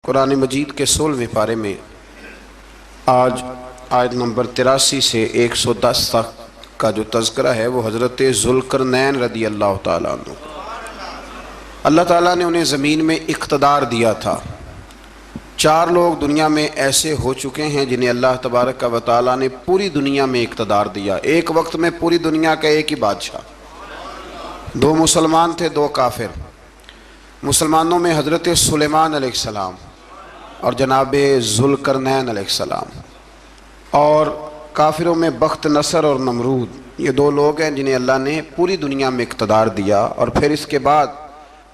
قرآن مجید کے 16ویں پارے میں آج آیت نمبر 83 سے 110 تک کا جو تذکرہ ہے وہ حضرت ذوالقرنین رضی اللہ تعالیٰ عنہ۔ اللہ تعالیٰ نے انہیں زمین میں اقتدار دیا تھا۔ 4 لوگ دنیا میں ایسے ہو چکے ہیں جنہیں اللہ تبارک و تعالیٰ نے پوری دنیا میں اقتدار دیا، ایک وقت میں پوری دنیا کا ایک ہی بادشاہ۔ 2 مسلمان تھے، 2 کافر۔ مسلمانوں میں حضرت سلیمان علیہ السلام اور جناب ذوالقرنین علیہ السلام، اور کافروں میں بخت نصر اور نمرود۔ یہ 2 لوگ ہیں جنہیں اللہ نے پوری دنیا میں اقتدار دیا، اور پھر اس کے بعد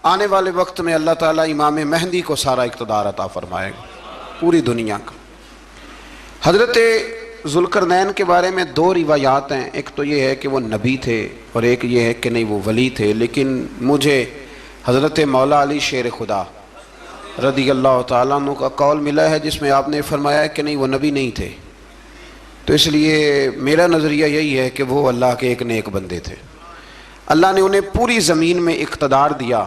آنے والے وقت میں اللہ تعالیٰ امام مہدی کو سارا اقتدار عطا فرمائے گا پوری دنیا کا۔ حضرت ذوالقرنین کے بارے میں 2 روایات ہیں، ایک تو یہ ہے کہ وہ نبی تھے اور ایک یہ ہے کہ نہیں وہ ولی تھے، لیکن مجھے حضرت مولا علی شیر خدا رضی اللہ تعالیٰ عنہ کا قول ملا ہے جس میں آپ نے فرمایا ہے کہ نہیں وہ نبی نہیں تھے، تو اس لیے میرا نظریہ یہی ہے کہ وہ اللہ کے ایک نیک بندے تھے۔ اللہ نے انہیں پوری زمین میں اقتدار دیا۔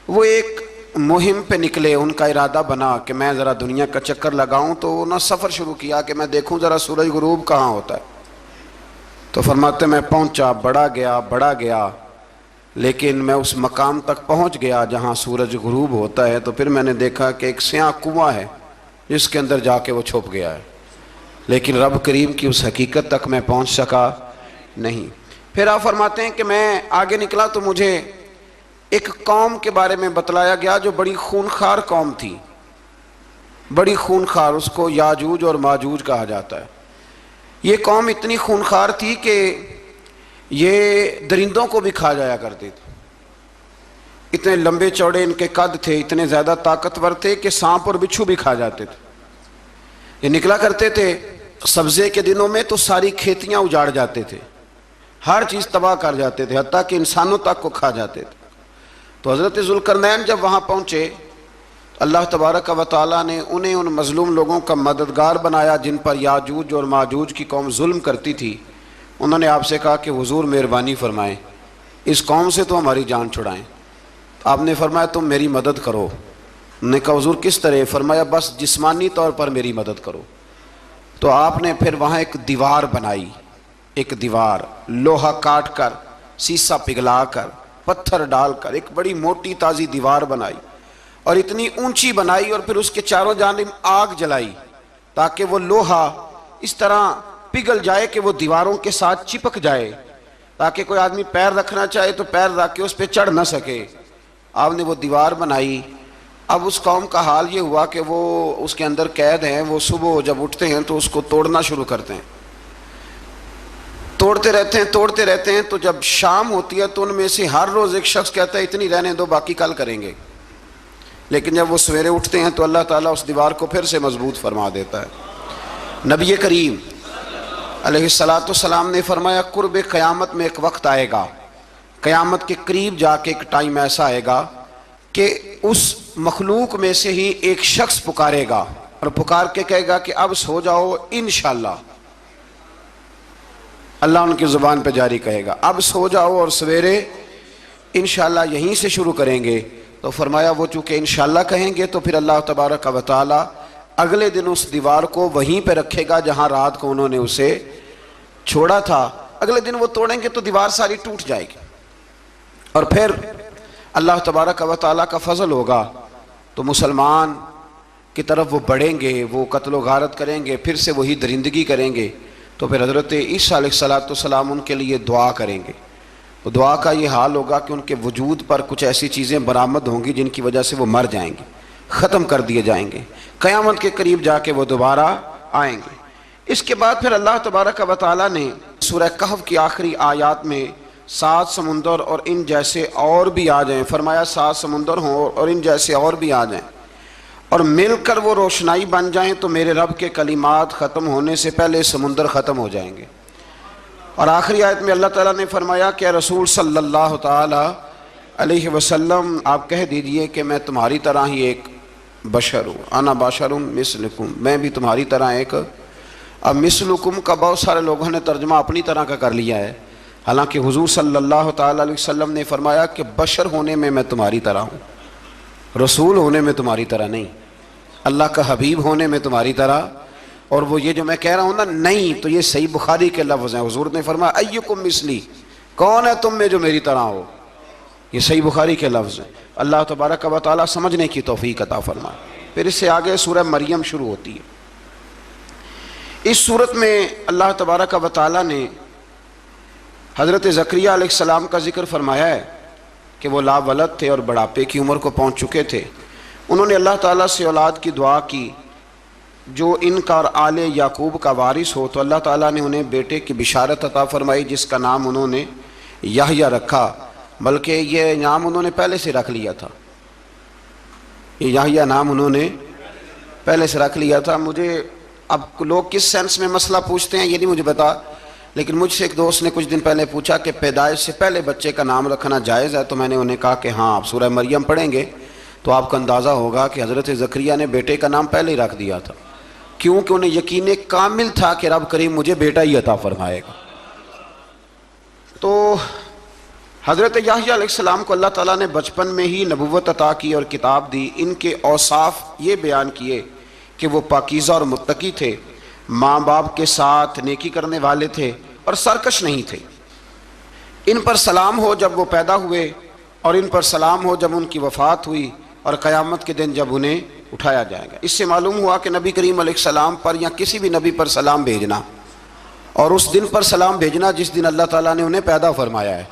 وہ ایک مہم پہ نکلے، ان کا ارادہ بنا کہ میں ذرا دنیا کا چکر لگاؤں، تو انہوں نے سفر شروع کیا کہ میں دیکھوں ذرا سورج غروب کہاں ہوتا ہے۔ تو فرماتے میں پہنچا، بڑا گیا، لیکن میں اس مقام تک پہنچ گیا جہاں سورج غروب ہوتا ہے، تو پھر میں نے دیکھا کہ ایک سیاہ کنواں ہے جس کے اندر جا کے وہ چھپ گیا ہے، لیکن رب کریم کی اس حقیقت تک میں پہنچ سکا نہیں۔ پھر آپ فرماتے ہیں کہ میں آگے نکلا تو مجھے ایک قوم کے بارے میں بتلایا گیا جو بڑی خونخوار قوم تھی، بڑی خونخوار، اس کو یاجوج اور ماجوج کہا جاتا ہے۔ یہ قوم اتنی خونخوار تھی کہ یہ درندوں کو بھی کھا جایا کرتے تھے، اتنے لمبے چوڑے ان کے قد تھے، اتنے زیادہ طاقتور تھے کہ سانپ اور بچھو بھی کھا جاتے تھے۔ یہ نکلا کرتے تھے سبزے کے دنوں میں تو ساری کھیتیاں اجاڑ جاتے تھے، ہر چیز تباہ کر جاتے تھے، حتیٰ کہ انسانوں تک کو کھا جاتے تھے۔ تو حضرت ذوالقرنین جب وہاں پہنچے، اللہ تبارک و تعالیٰ نے انہیں ان مظلوم لوگوں کا مددگار بنایا جن پر یاجوج اور ماجوج کی قوم ظلم کرتی تھی۔ انہوں نے آپ سے کہا کہ حضور مہربانی فرمائیں، اس قوم سے تو ہماری جان چھڑائیں۔ آپ نے فرمایا تم میری مدد کرو۔ انہوں نے کہا حضور کس طرح؟ فرمایا بس جسمانی طور پر میری مدد کرو۔ تو آپ نے پھر وہاں ایک دیوار بنائی، ایک دیوار، لوہا کاٹ کر، سیسا پگھلا کر، پتھر ڈال کر ایک بڑی موٹی تازی دیوار بنائی، اور اتنی اونچی بنائی، اور پھر اس کے چاروں جانب آگ جلائی تاکہ وہ لوہا اس طرح پگھل جائے کہ وہ دیواروں کے ساتھ چپک جائے، تاکہ کوئی آدمی پیر رکھنا چاہے تو پیر رکھ کے اس پہ چڑھ نہ سکے۔ آپ نے وہ دیوار بنائی۔ اب اس قوم کا حال یہ ہوا کہ وہ اس کے اندر قید ہیں، وہ صبح جب اٹھتے ہیں تو اس کو توڑنا شروع کرتے ہیں، توڑتے رہتے ہیں، تو جب شام ہوتی ہے تو ان میں سے ہر روز ایک شخص کہتا ہے اتنی رہنے دو، باقی کل کریں گے۔ لیکن جب وہ سویرے اٹھتے ہیں تو اللہ تعالیٰ اس دیوار کو پھر سے مضبوط فرما دیتا ہے۔ نبی کریم علیہ السلام نے فرمایا قرب قیامت میں ایک وقت آئے گا، قیامت کے قریب جا کے ایک ٹائم ایسا آئے گا کہ اس مخلوق میں سے ہی ایک شخص پکارے گا، اور پکار کے کہے گا کہ اب سو جاؤ انشاءاللہ۔ اللہ ان کی زبان پہ جاری کہے گا اب سو جاؤ، اور سویرے انشاءاللہ یہیں سے شروع کریں گے۔ تو فرمایا وہ چونکہ انشاءاللہ کہیں گے تو پھر اللہ تبارک و تعالی اگلے دن اس دیوار کو وہیں پہ رکھے گا جہاں رات کو انہوں نے اسے چھوڑا تھا۔ اگلے دن وہ توڑیں گے تو دیوار ساری ٹوٹ جائے گی، اور پھر اللہ تبارک و تعالیٰ کا فضل ہوگا تو مسلمان کی طرف وہ بڑھیں گے، وہ قتل و غارت کریں گے، پھر سے وہی درندگی کریں گے۔ تو پھر حضرت عیسیٰ علیہ السلام ان کے لیے دعا کریں گے، تو دعا کا یہ حال ہوگا کہ ان کے وجود پر کچھ ایسی چیزیں برآمد ہوں گی جن کی وجہ سے وہ مر جائیں گے، ختم کر دیے جائیں گے، قیامت کے قریب جا کے وہ دوبارہ آئیں گے۔ اس کے بعد پھر اللہ تبارک و تعالیٰ نے سورہ کہف کی آخری آیات میں 7 سمندر اور ان جیسے اور بھی آ جائیں، فرمایا 7 سمندر ہوں اور ان جیسے اور بھی آ جائیں، اور مل کر وہ روشنائی بن جائیں، تو میرے رب کے کلمات ختم ہونے سے پہلے سمندر ختم ہو جائیں گے۔ اور آخری آیت میں اللہ تعالیٰ نے فرمایا کہ رسول صلی اللہ تعالی علیہ وسلم آپ کہہ دیجئے کہ میں تمہاری طرح ہی ایک بشر ہوں، انا بشر مثلکم، میں بھی تمہاری طرح ایک۔ اب مثلکم کا بہت سارے لوگوں نے ترجمہ اپنی طرح کا کر لیا ہے، حالانکہ حضور صلی اللہ تعالی علیہ وسلم نے فرمایا کہ بشر ہونے میں میں تمہاری طرح ہوں، رسول ہونے میں تمہاری طرح نہیں۔ اللہ کا حبیب ہونے میں تمہاری طرح، اور وہ یہ جو میں کہہ رہا ہوں نا نہیں، تو یہ صحیح بخاری کے لفظ ہیں۔ حضور نے فرمایا ایکم مثلی، کون ہے تم میں جو میری طرح ہو، یہ صحیح بخاری کے لفظ ہیں۔ اللہ تبارک و تعالیٰ سمجھنے کی توفیق عطا فرمائے۔ پھر اس سے آگے سورہ مریم شروع ہوتی ہے۔ اس صورت میں اللہ تبارک و تعالیٰ نے حضرت زکریا علیہ السلام کا ذکر فرمایا ہے کہ وہ لا ولد تھے اور بڑھاپے کی عمر کو پہنچ چکے تھے۔ انہوں نے اللہ تعالیٰ سے اولاد کی دعا کی جو ان کا اور آل یعقوب کا وارث ہو، تو اللہ تعالیٰ نے انہیں بیٹے کی بشارت عطا فرمائی جس کا نام انہوں نے یحییٰ رکھا، بلکہ یہ نام انہوں نے پہلے سے رکھ لیا تھا، یہ یحییٰ نام انہوں نے پہلے سے رکھ لیا تھا۔ مجھے اب لوگ کس سینس میں مسئلہ پوچھتے ہیں یہ نہیں مجھے پتا، لیکن مجھ سے ایک دوست نے کچھ دن پہلے پوچھا کہ پیدائش سے پہلے بچے کا نام رکھنا جائز ہے، تو میں نے انہیں کہا کہ ہاں، آپ سورہ مریم پڑھیں گے تو آپ کو اندازہ ہوگا کہ حضرت زکریا نے بیٹے کا نام پہلے ہی رکھ دیا تھا، کیونکہ انہیں یقین کامل تھا کہ رب کریم مجھے بیٹا ہی عطا فرمائے گا۔ تو حضرت یحییٰ علیہ السلام کو اللہ تعالیٰ نے بچپن میں ہی نبوت عطا کی اور کتاب دی۔ ان کے اوصاف یہ بیان کیے کہ وہ پاکیزہ اور متقی تھے، ماں باپ کے ساتھ نیکی کرنے والے تھے اور سرکش نہیں تھے۔ ان پر سلام ہو جب وہ پیدا ہوئے، اور ان پر سلام ہو جب ان کی وفات ہوئی، اور قیامت کے دن جب انہیں اٹھایا جائے گا۔ اس سے معلوم ہوا کہ نبی کریم علیہ السلام پر یا کسی بھی نبی پر سلام بھیجنا، اور اس دن پر سلام بھیجنا جس دن اللہ تعالیٰ نے انہیں پیدا فرمایا ہے،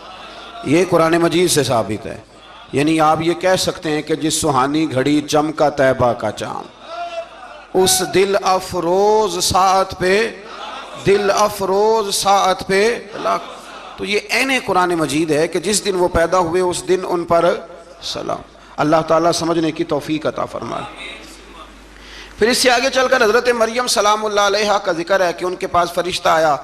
یہ قرآن مجید سے ثابت ہے۔ یعنی آپ یہ کہہ سکتے ہیں کہ جس سہانی گھڑی چمکا طیبہ کا چاند، اس دل افروز ساعت پہ، دل افروز ساعت پہ، تو یہ عین قرآن مجید ہے کہ جس دن وہ پیدا ہوئے اس دن ان پر سلام۔ اللہ تعالیٰ سمجھنے کی توفیق عطا فرمائے۔ پھر اس سے آگے چل کر حضرت مریم سلام اللہ علیہا کا ذکر ہے کہ ان کے پاس فرشتہ آیا۔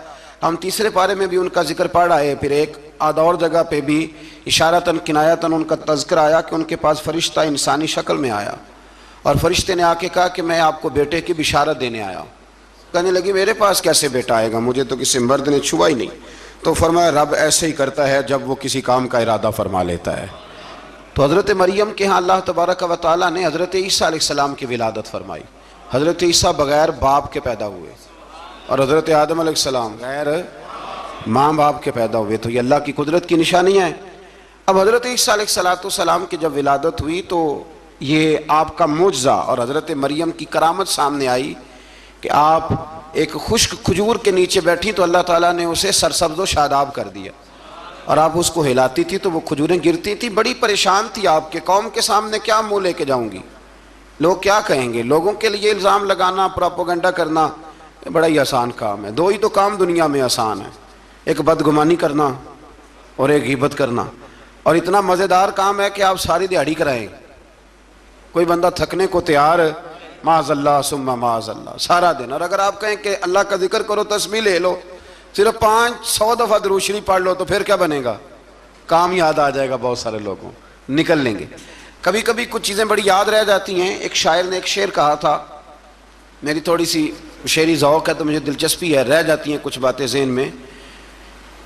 ہم تیسرے پارے میں بھی ان کا ذکر پڑھ آئے، پھر ایک اور جگہ پہ بھی اشارتاً کنایتاً ان کا تذکر آیا کہ ان کے پاس فرشتہ انسانی شکل میں آیا، اور فرشتے نے آ کے کہا کہ میں آپ کو بیٹے کی بشارت دینے آیا ہوں۔ کہنے لگی میرے پاس کیسے بیٹا آئے گا، مجھے تو کسی مرد نے چھوا ہی نہیں۔ تو فرمایا رب ایسے ہی کرتا ہے جب وہ کسی کام کا ارادہ فرما لیتا ہے۔ تو حضرت مریم کے ہاں اللہ تبارک و تعالیٰ نے حضرت عیسیٰ علیہ السلام کی ولادت فرمائی۔ حضرت عیسیٰ بغیر باپ کے پیدا ہوئے، اور حضرت آدم علیہ السلام غیر ماں باپ کے پیدا ہوئے، تو یہ اللہ کی قدرت کی نشانی ہے۔ اب حضرت عیسیٰ علیہ السلام کی جب ولادت ہوئی تو یہ آپ کا معجزہ اور حضرت مریم کی کرامت سامنے آئی کہ آپ ایک خشک کھجور کے نیچے بیٹھی تو اللہ تعالیٰ نے اسے سرسبز و شاداب کر دیا، اور آپ اس کو ہلاتی تھی تو وہ کھجوریں گرتی تھی۔ بڑی پریشان تھی آپ کے، قوم کے سامنے کیا منہ لے کے جاؤں گی، لوگ کیا کہیں گے۔ لوگوں کے لیے الزام لگانا، پروپیگنڈا کرنا بڑا ہی آسان کام ہے۔ دو ہی تو کام دنیا میں آسان ہے، ایک بدگمانی کرنا اور ایک غیبت کرنا، اور اتنا مزیدار کام ہے کہ آپ ساری دیہڑی کرائیں، کوئی بندہ تھکنے کو تیار، معاذ اللہ ثم معاذ اللہ، سارا دن۔ اور اگر آپ کہیں کہ اللہ کا ذکر کرو، تسبیح لے لو، صرف 500 دفعہ درود شریف پڑھ لو، تو پھر کیا بنے گا، کام یاد آ جائے گا، بہت سارے لوگوں نکل لیں گے۔ کبھی کبھی کچھ چیزیں بڑی یاد رہ جاتی ہیں۔ ایک شاعر نے ایک شعر کہا تھا، میری تھوڑی سی شعری ذوق ہے تو مجھے دلچسپی ہے، رہ جاتی ہیں کچھ باتیں ذہن میں۔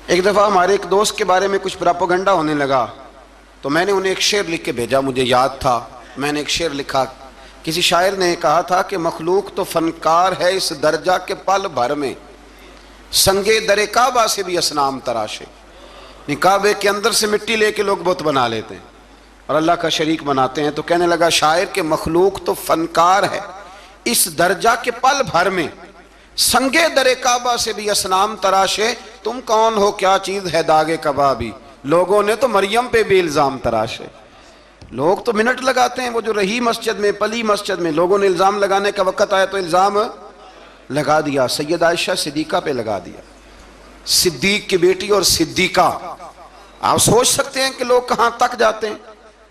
ایک دفعہ ہمارے ایک دوست کے بارے میں کچھ پروپیگنڈا ہونے لگا، تو میں نے انہیں ایک شعر لکھ کے بھیجا، مجھے یاد تھا، میں نے ایک شعر لکھا۔ کسی شاعر نے کہا تھا کہ مخلوق تو فنکار ہے اس درجہ کے پل بھر میں، سنگے در کعبہ سے بھی اصنام تراشے۔ کعبے کے اندر سے مٹی لے کے لوگ بت بنا لیتے ہیں اور اللہ کا شریک بناتے ہیں۔ تو کہنے لگا شاعر کہ مخلوق تو فنکار ہے اس درجہ کے پل بھر میں، سنگے در کعبہ سے بھی اصنام تراشے۔ تم کون ہو کیا چیز ہے داغ کبابی، لوگوں نے تو مریم پہ بھی الزام تراشے۔ لوگ تو منٹ لگاتے ہیں، وہ جو رہی مسجد میں، پلی مسجد میں، لوگوں نے الزام لگانے کا وقت آیا تو الزام لگا دیا، سید عائشہ صدیقہ پہ لگا دیا، صدیق کی بیٹی اور صدیقہ۔ آپ سوچ سکتے ہیں کہ لوگ کہاں تک جاتے ہیں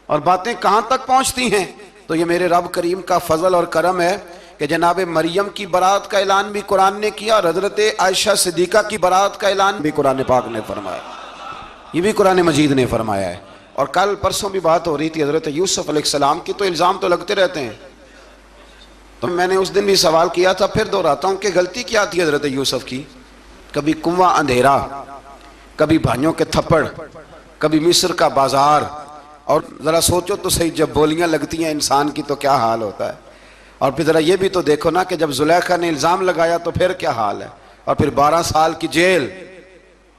اور باتیں کہاں تک پہنچتی ہیں۔ تو یہ میرے رب کریم کا فضل اور کرم ہے کہ جناب مریم کی برات کا اعلان بھی قرآن نے کیا، اور حضرت عائشہ صدیقہ کی برات کا اعلان بھی قرآن پاک نے فرمایا، یہ بھی قرآن مجید نے فرمایا ہے۔ اور کل پرسوں بھی بات ہو رہی تھی حضرت یوسف علیہ السلام کی، تو الزام تو لگتے رہتے ہیں۔ تو میں نے اس دن بھی سوال کیا تھا، پھر دہراتا ہوں کہ غلطی کیا تھی حضرت یوسف کی؟ کبھی کنواں اندھیرا، کبھی بھائیوں کے تھپڑ، کبھی مصر کا بازار، اور ذرا سوچو تو صحیح جب بولیاں لگتی ہیں انسان کی تو کیا حال ہوتا ہے۔ اور پھر ذرا یہ بھی تو دیکھو نا کہ جب زلیخا نے الزام لگایا تو پھر کیا حال ہے، اور پھر 12 سال کی جیل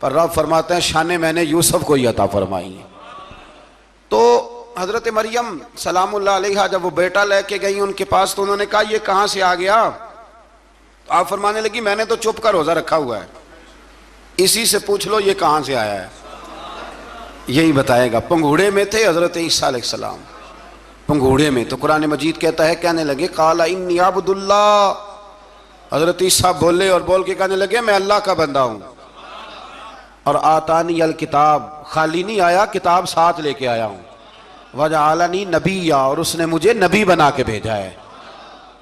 پر رب فرماتے ہیں شانیں میں نے یوسف کو ہی عطا فرمائی ہیں۔ تو حضرت مریم سلام اللہ علیہا جب وہ بیٹا لے کے گئی ان کے پاس تو انہوں نے کہا یہ کہاں سے آ گیا؟ تو آپ فرمانے لگی میں نے تو چپ کر روزہ رکھا ہوا ہے، اسی سے پوچھ لو یہ کہاں سے آیا ہے، یہی بتائے گا۔ پنگھوڑے میں تھے حضرت عیسیٰ علیہ السلام، پنگھوڑے میں، تو قرآن مجید کہتا ہے کہنے لگے قال انی عبد اللہ، حضرت عیسیٰ بولے اور بول کے کہنے لگے میں اللہ کا بندہ ہوں، اور آتانی الکتاب، خالی نہیں آیا کتاب ساتھ لے کے آیا ہوں، وجعلنی نبیّا، اور اس نے مجھے نبی بنا کے بھیجا ہے۔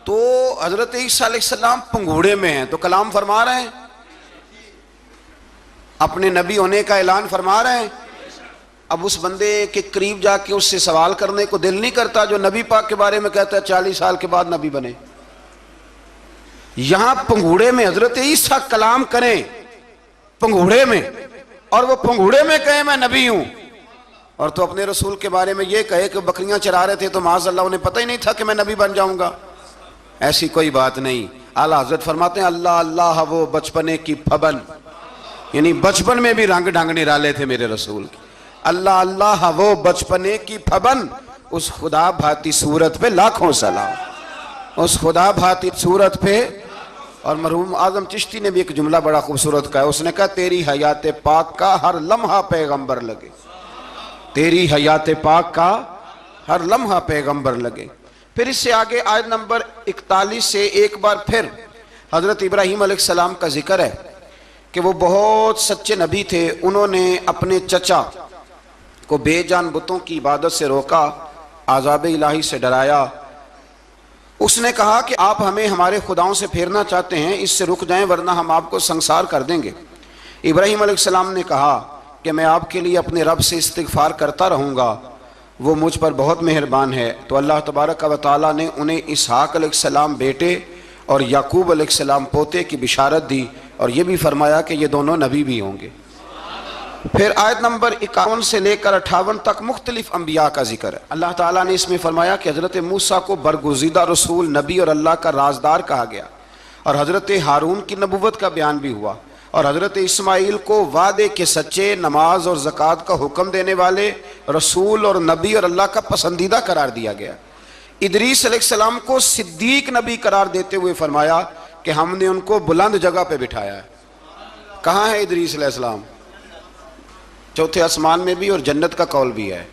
تو حضرت عیسیٰ علیہ السلام پنگھوڑے میں ہیں تو کلام فرما رہے ہیں، اپنے نبی ہونے کا اعلان فرما رہے ہیں۔ اب اس بندے کے قریب جا کے اس سے سوال کرنے کو دل نہیں کرتا جو نبی پاک کے بارے میں کہتا ہے 40 سال کے بعد نبی بنے۔ یہاں پنگھوڑے میں حضرت عیسیٰ کلام کریں، پنگھوڑے میں، اور وہ پنگھوڑے میں کہیں میں نبی ہوں، اور تو اپنے رسول کے بارے میں یہ کہے کہ بکریاں چرا رہے تھے تو معاذ اللہ انہیں پتہ ہی نہیں تھا کہ میں نبی بن جاؤں گا۔ ایسی کوئی بات نہیں۔ اعلیٰ حضرت فرماتے ہیں اللہ اللہ وہ بچپنے کی پھبن، یعنی بچپن میں بھی رنگ ڈھنگ نرالے تھے میرے رسول کی۔ اللہ اللہ وہ بچپنے کی پھبن، اس خدا بھاتی صورت پہ لاکھوں سلام، اس خدا بھاتی صورت پہ۔ اور مرحوم اعظم چشتی نے بھی ایک جملہ بڑا خوبصورت کہا، اس نے کہا تیری حیات پاک کا ہر لمحہ پیغمبر لگے، تیری حیات پاک کا ہر لمحہ پیغمبر لگے۔ پھر اس سے آگے آیت نمبر 41 سے ایک بار پھر حضرت ابراہیم علیہ السلام کا ذکر ہے کہ وہ بہت سچے نبی تھے، انہوں نے اپنے چچا کو بے جان بتوں کی عبادت سے روکا، عذاب الہی سے ڈرایا۔ اس نے کہا کہ آپ ہمیں ہمارے خداؤں سے پھیرنا چاہتے ہیں، اس سے رک جائیں ورنہ ہم آپ کو سنسار کر دیں گے۔ ابراہیم علیہ السلام نے کہا کہ میں آپ کے لیے اپنے رب سے استغفار کرتا رہوں گا، وہ مجھ پر بہت مہربان ہے۔ تو اللہ تبارک و تعالیٰ نے انہیں اسحاق علیہ السلام بیٹے اور یعقوب علیہ السلام پوتے کی بشارت دی، اور یہ بھی فرمایا کہ یہ دونوں نبی بھی ہوں گے۔ پھر آیت نمبر 51 سے لے کر 58 تک مختلف انبیاء کا ذکر ہے۔ اللہ تعالیٰ نے اس میں فرمایا کہ حضرت موسیٰ کو برگزیدہ رسول، نبی اور اللہ کا رازدار کہا گیا، اور حضرت ہارون کی نبوت کا بیان بھی ہوا، اور حضرت اسماعیل کو وعدے کے سچے، نماز اور زکوٰۃ کا حکم دینے والے رسول اور نبی اور اللہ کا پسندیدہ قرار دیا گیا۔ ادریس علیہ السلام کو صدیق نبی قرار دیتے ہوئے فرمایا کہ ہم نے ان کو بلند جگہ پہ بٹھایا ہے۔ کہاں ہے ادریس علیہ السلام؟ چوتھے آسمان میں بھی، اور جنت کا قول بھی ہے۔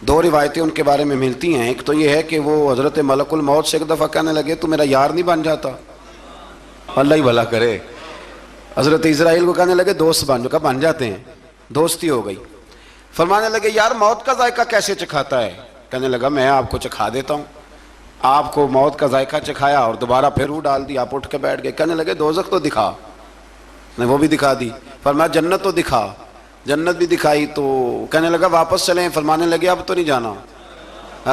دو روایتیں ان کے بارے میں ملتی ہیں، ایک تو یہ ہے کہ وہ حضرت ملک الموت سے ایک دفعہ کہنے لگے تو میرا یار نہیں بن جاتا، اللہ ہی بھلا کرے۔ حضرت اسرائیل کو کہنے لگے دوست بن جو، کہ بن جاتے ہیں، دوستی ہو گئی۔ فرمانے لگے یار موت کا ذائقہ کیسے چکھاتا ہے؟ کہنے لگا میں آپ کو چکھا دیتا ہوں۔ آپ کو موت کا ذائقہ چکھایا اور دوبارہ پھر وہ ڈال دی، آپ اٹھ کے بیٹھ گئے۔ کہنے لگے دوزخ تو دکھا، نے وہ بھی دکھا دی۔ فرمایا جنت تو دکھا، جنت بھی دکھائی۔ تو کہنے لگا واپس چلیں، فرمانے لگے اب تو نہیں جانا۔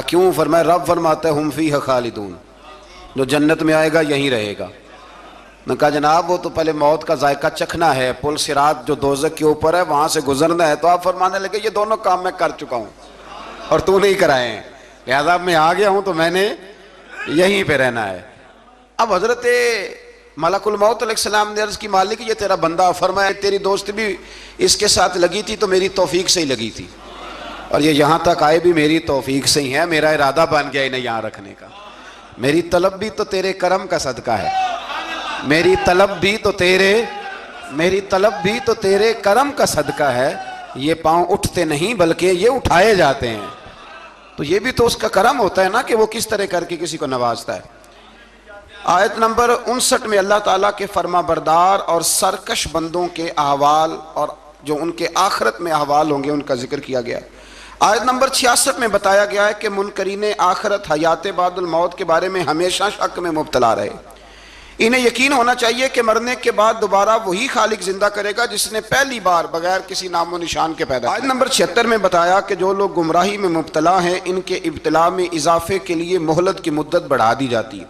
کیوں؟ فرمایا رب فرماتا ہے ہم فیہا خالدون، جو جنت میں آئے گا یہیں رہے گا۔ میں کہا جناب وہ تو پہلے موت کا ذائقہ چکھنا ہے، پل صراط جو دوزخ کے اوپر ہے وہاں سے گزرنا ہے۔ تو آپ فرمانے لگے یہ دونوں کام میں کر چکا ہوں اور تو نہیں کرائے ہیں، لہذا میں آ گیا ہوں تو میں نے یہیں پہ رہنا ہے۔ اب حضرت ملک الموت علیہ السلام نے عرض کی مالک یہ تیرا بندہ، فرمایا تیری دوست بھی اس کے ساتھ لگی تھی تو میری توفیق سے ہی لگی تھی، اور یہ یہاں تک آئے بھی میری توفیق سے ہی ہے، میرا ارادہ بن گیا انہیں یہاں رکھنے کا۔ میری طلب بھی تو تیرے کرم کا صدقہ ہے، میری طلب بھی تو تیرے کرم کا صدقہ ہے۔ یہ پاؤں اٹھتے نہیں بلکہ یہ اٹھائے جاتے ہیں، تو یہ بھی تو اس کا کرم ہوتا ہے نا کہ وہ کس طرح کر کے کسی کو نوازتا ہے۔ آیت نمبر 59 میں اللہ تعالیٰ کے فرما بردار اور سرکش بندوں کے احوال اور جو ان کے آخرت میں احوال ہوں گے ان کا ذکر کیا گیا ہے۔ آیت نمبر 66 میں بتایا گیا ہے کہ منکرین آخرت حیات بعد الموت کے بارے میں ہمیشہ شک میں مبتلا رہے، انہیں یقین ہونا چاہیے کہ مرنے کے بعد دوبارہ وہی خالق زندہ کرے گا جس نے پہلی بار بغیر کسی نام و نشان کے پیدا کیا۔ آیت نمبر 76 میں بتایا کہ جو لوگ گمراہی میں مبتلا ہیں ان کے ابتلا میں اضافے کے لیے مہلت کی مدت بڑھا دی جاتی ہے،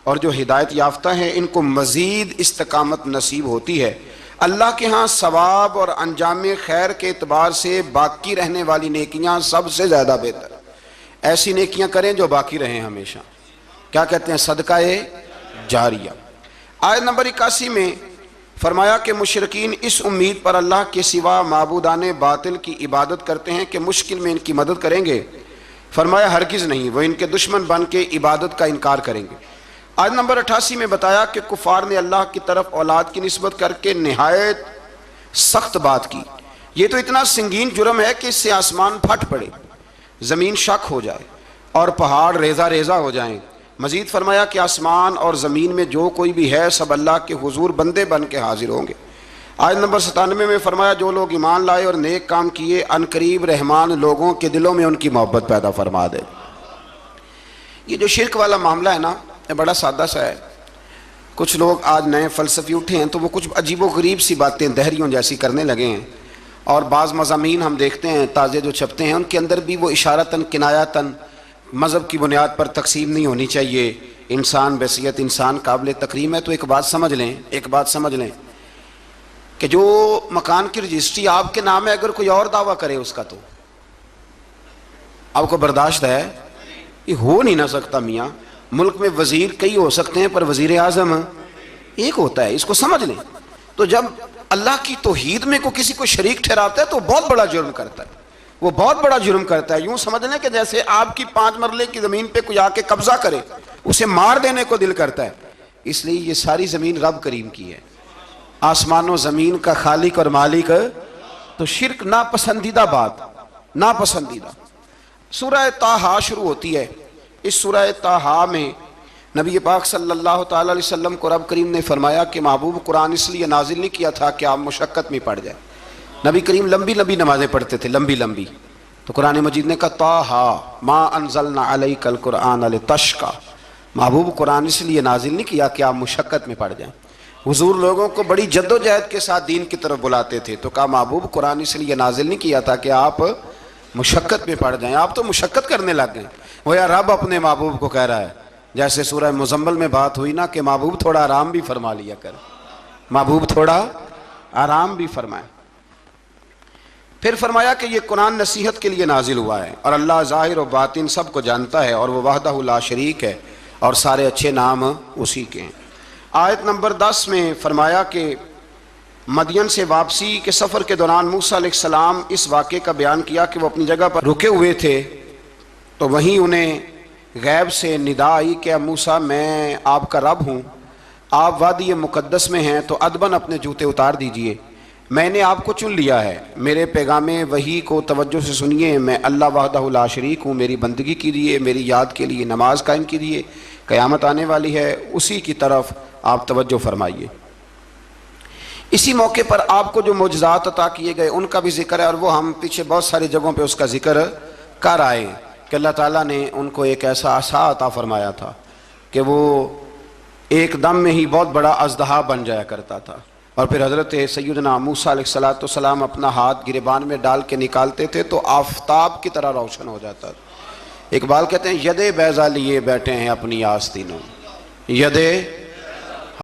اور جو ہدایت یافتہ ہیں ان کو مزید استقامت نصیب ہوتی ہے۔ اللہ کے ہاں ثواب اور انجام خیر کے اعتبار سے باقی رہنے والی نیکیاں سب سے زیادہ بہتر، ایسی نیکیاں کریں جو باقی رہیں ہمیشہ۔ کیا کہتے ہیں؟ صدقہ جاریہ۔ آیت نمبر 81 میں فرمایا کہ مشرکین اس امید پر اللہ کے سوا معبودان باطل کی عبادت کرتے ہیں کہ مشکل میں ان کی مدد کریں گے، فرمایا ہرگز نہیں، وہ ان کے دشمن بن کے عبادت کا انکار کریں گے۔ آیت نمبر 88 میں بتایا کہ کفار نے اللہ کی طرف اولاد کی نسبت کر کے نہایت سخت بات کی۔ یہ تو اتنا سنگین جرم ہے کہ اس سے آسمان پھٹ پڑے، زمین شک ہو جائے اور پہاڑ ریزہ ریزہ ہو جائیں۔ مزید فرمایا کہ آسمان اور زمین میں جو کوئی بھی ہے سب اللہ کے حضور بندے بن کے حاضر ہوں گے۔ آیت نمبر 97 میں فرمایا جو لوگ ایمان لائے اور نیک کام کیے عنقریب رحمان لوگوں کے دلوں میں ان کی محبت پیدا فرما دے۔ یہ جو شرک والا معاملہ ہے نا، یہ بڑا سادہ سا ہے۔ کچھ لوگ آج نئے فلسفی اٹھے ہیں تو وہ کچھ عجیب و غریب سی باتیں دہریوں جیسی کرنے لگے ہیں، اور بعض مضامین ہم دیکھتے ہیں تازے جو چھپتے ہیں ان کے اندر بھی وہ اشارتاً کنایاتاً مذہب کی بنیاد پر تقسیم نہیں ہونی چاہیے، انسان بحیثیت انسان قابل تکریم ہے۔ تو ایک بات سمجھ لیں کہ جو مکان کی رجسٹری آپ کے نام ہے، اگر کوئی اور دعویٰ کرے اس کا تو آپ کو برداشت ہے؟ یہ ہو نہیں نہ سکتا میاں۔ ملک میں وزیر کئی ہو سکتے ہیں پر وزیر اعظم ایک ہوتا ہے، اس کو سمجھ لیں۔ تو جب اللہ کی توحید میں کوئی کسی کو شریک ٹھہراتا ہے تو بہت بڑا جرم کرتا ہے، وہ بہت بڑا جرم کرتا ہے۔ یوں سمجھ لیں کہ جیسے آپ کی 5 مرلے کی زمین پہ کوئی آ کے قبضہ کرے، اسے مار دینے کو دل کرتا ہے۔ اس لیے یہ ساری زمین رب کریم کی ہے، آسمان و زمین کا خالق اور مالک۔ تو شرک ناپسندیدہ بات، ناپسندیدہ۔ سورہ طٰہٰ شروع ہوتی ہے۔ اس سورہ طٰہٰ میں نبی پاک صلی اللہ تعالی علیہ وسلم کو رب کریم نے فرمایا کہ محبوب قرآن اس لیے نازل نہیں کیا تھا کہ آپ مشقت میں پڑ جائیں۔ نبی کریم لمبی لمبی نمازیں پڑھتے تھے، لمبی لمبی۔ تو قرآن مجید نے کہا طٰہٰ ما انزلنا علیک القرآن لتشقیٰ، محبوب قرآن اس لیے نازل نہیں کیا کہ آپ مشقت میں پڑ جائیں۔ حضور لوگوں کو بڑی جد و جہد کے ساتھ دین کی طرف بلاتے تھے، تو کہا محبوب قرآن اس لیے نازل نہیں کیا تھا کہ آپ مشقت میں پڑ جائیں، آپ تو مشقت کرنے لگ گئے۔ وہ یا رب اپنے محبوب کو کہہ رہا ہے، جیسے سورہ مزمل میں بات ہوئی نا کہ محبوب تھوڑا آرام بھی فرما لیا کر، محبوب تھوڑا آرام بھی فرمائے۔ پھر فرمایا کہ یہ قرآن نصیحت کے لیے نازل ہوا ہے اور اللہ ظاہر و باطن سب کو جانتا ہے، اور وہ وحدہ لا شریک ہے اور سارے اچھے نام اسی کے ہیں۔ آیت نمبر 10 میں فرمایا کہ مدین سے واپسی کے سفر کے دوران موسیٰ علیہ السلام اس واقعے کا بیان کیا کہ وہ اپنی جگہ پر رکے ہوئے تھے، تو وہیں انہیں غیب سے ندا آئی کہ موسیٰ میں آپ کا رب ہوں، آپ وادی مقدس میں ہیں تو ادباً اپنے جوتے اتار دیجئے، میں نے آپ کو چن لیا ہے، میرے پیغام وحی کو توجہ سے سنیے، میں اللہ وحدہ لا شریک ہوں، میری بندگی کیجیے، میری یاد کے لیے نماز قائم کیجیے، قیامت آنے والی ہے اسی کی طرف آپ توجہ فرمائیے۔ اسی موقع پر آپ کو جو معجزات عطا کیے گئے ان کا بھی ذکر ہے، اور وہ ہم پیچھے بہت ساری جگہوں پہ اس کا ذکر کر آئے کہ اللہ تعالیٰ نے ان کو ایک ایسا عصا عطا فرمایا تھا کہ وہ ایک دم میں ہی بہت بڑا اژدہا بن جایا کرتا تھا، اور پھر حضرت سیدنا موسیٰ علیہ السلام اپنا ہاتھ گریبان میں ڈال کے نکالتے تھے تو آفتاب کی طرح روشن ہو جاتا تھا۔ اقبال کہتے ہیں یدے بیضا لیے بیٹھے ہیں اپنی آستینوں، یدے